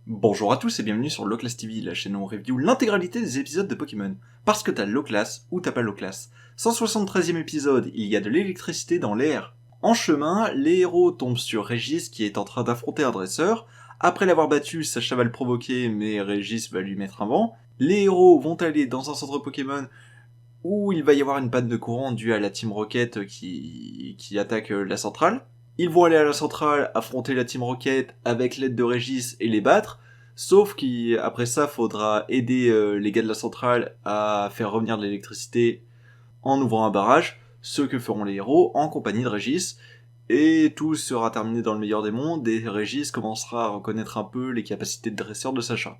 Bonjour à tous et bienvenue sur Loclass TV, la chaîne où on review l'intégralité des épisodes de Pokémon. Parce que t'as Loclass ou t'as pas Loclass. 173e épisode, il y a de l'électricité dans l'air. En chemin, les héros tombent sur Régis qui est en train d'affronter un dresseur. Après l'avoir battu, Sacha va le provoquer mais Régis va lui mettre un vent. Les héros vont aller dans un centre Pokémon où il va y avoir une panne de courant due à la Team Rocket qui attaque la centrale. Ils vont aller à la centrale, affronter la Team Rocket avec l'aide de Régis et les battre. Sauf qu'après ça, faudra aider les gars de la centrale à faire revenir de l'électricité en ouvrant un barrage, ce que feront les héros en compagnie de Régis. Et tout sera terminé dans le meilleur des mondes, et Régis commencera à reconnaître un peu les capacités de dresseur de Sacha.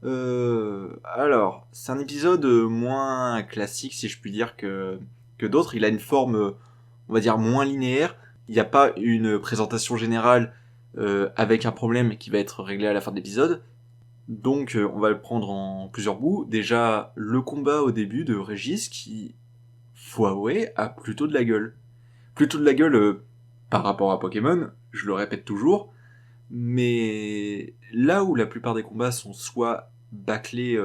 Alors, c'est un épisode moins classique, si je puis dire, que d'autres. Il a une forme, on va dire, moins linéaire. Il n'y a pas une présentation générale avec un problème qui va être réglé à la fin de l'épisode. Donc, on va le prendre en plusieurs bouts. Déjà, le combat au début de Régis, qui, faut avouer, a plutôt de la gueule. Plutôt de la gueule par rapport à Pokémon, je le répète toujours. Mais là où la plupart des combats sont soit bâclés,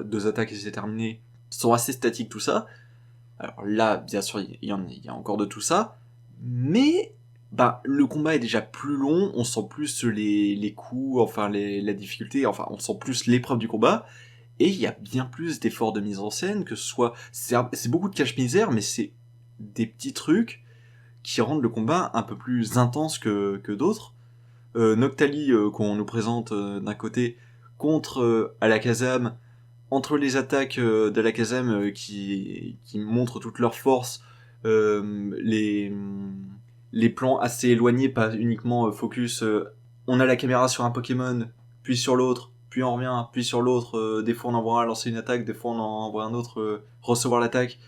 deux attaques et c'est terminé, sont assez statiques tout ça. Alors là, bien sûr, il y a encore de tout ça, mais le combat est déjà plus long, on sent plus les coups, enfin la difficulté, enfin on sent plus l'épreuve du combat, et il y a bien plus d'efforts de mise en scène, que ce soit... C'est beaucoup de cache-misère, mais c'est des petits trucs qui rendent le combat un peu plus intense que d'autres. Noctali qu'on nous présente d'un côté contre Alakazam, entre les attaques d'Alakazam qui montrent toute leur force, les plans assez éloignés, pas uniquement focus, on a la caméra sur un Pokémon, puis sur l'autre, puis on revient, puis sur l'autre, des fois on envoie un lancer une attaque, des fois on envoie un autre recevoir l'attaque.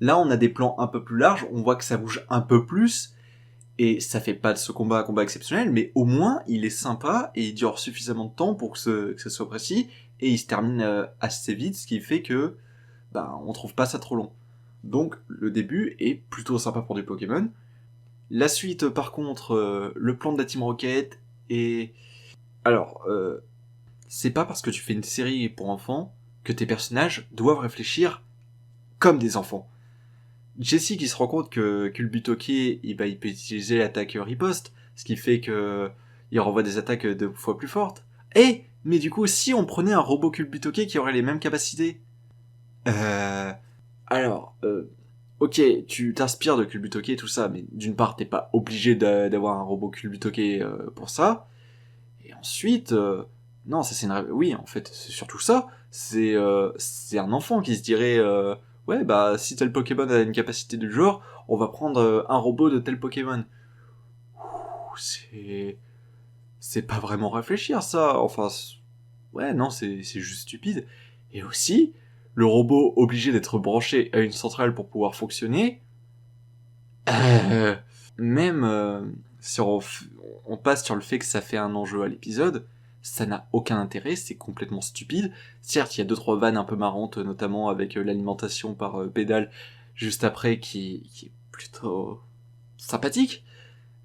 Là on a des plans un peu plus larges, on voit que ça bouge un peu plus, et ça fait pas de ce combat un combat exceptionnel, mais au moins il est sympa et il dure suffisamment de temps pour que ce soit précis, et il se termine assez vite, ce qui fait que on trouve pas ça trop long. Donc le début est plutôt sympa pour du Pokémon. La suite, par contre, le plan de la Team Rocket, et... Alors, c'est pas parce que tu fais une série pour enfants que tes personnages doivent réfléchir comme des enfants. Jessie qui se rend compte que Kulbutoke, il peut utiliser l'attaque riposte, ce qui fait que il renvoie des attaques 2 fois plus fortes. Mais du coup, si on prenait un robot Kulbutoke qui aurait les mêmes capacités, euh, alors, ok, tu t'inspires de Kulbutoke et tout ça, mais d'une part, t'es pas obligé d'avoir un robot Kulbutoke pour ça. Et ensuite, non, ça c'est une... Oui, en fait, c'est surtout ça. C'est un enfant qui se dirait, ouais, si tel Pokémon a une capacité du genre, on va prendre un robot de tel Pokémon. C'est... C'est pas vraiment réfléchir, ça. Enfin, ouais, non, c'est juste stupide. Et aussi, le robot obligé d'être branché à une centrale pour pouvoir fonctionner, euh, même si on passe sur le fait que ça fait un enjeu à l'épisode, ça n'a aucun intérêt, c'est complètement stupide. Certes, il y a 2-3 vannes un peu marrantes, notamment avec l'alimentation par pédale juste après, qui est plutôt sympathique,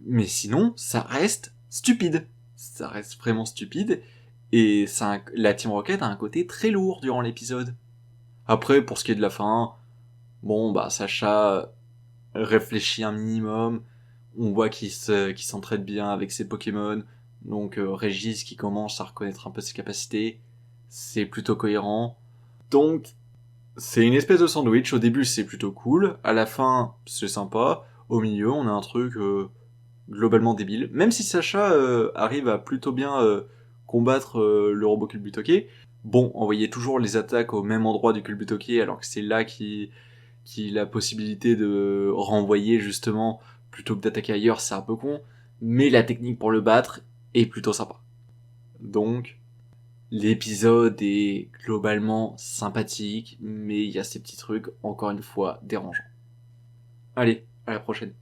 mais sinon, ça reste stupide. Ça reste vraiment stupide, et la Team Rocket a un côté très lourd durant l'épisode. Après, pour ce qui est de la fin, bon, Sacha réfléchit un minimum, on voit qu'il s'entraide bien avec ses Pokémon, donc Régis qui commence à reconnaître un peu ses capacités, c'est plutôt cohérent. Donc, c'est une espèce de sandwich, au début c'est plutôt cool, à la fin c'est sympa, au milieu on a un truc globalement débile, même si Sacha arrive à plutôt bien combattre le robot Kulbutoke. Bon, envoyer toujours les attaques au même endroit du Kulbutoke, alors que c'est là qui a la possibilité de renvoyer justement plutôt que d'attaquer ailleurs, c'est un peu con, mais la technique pour le battre est plutôt sympa. Donc, l'épisode est globalement sympathique, mais il y a ces petits trucs, encore une fois, dérangeants. Allez, à la prochaine.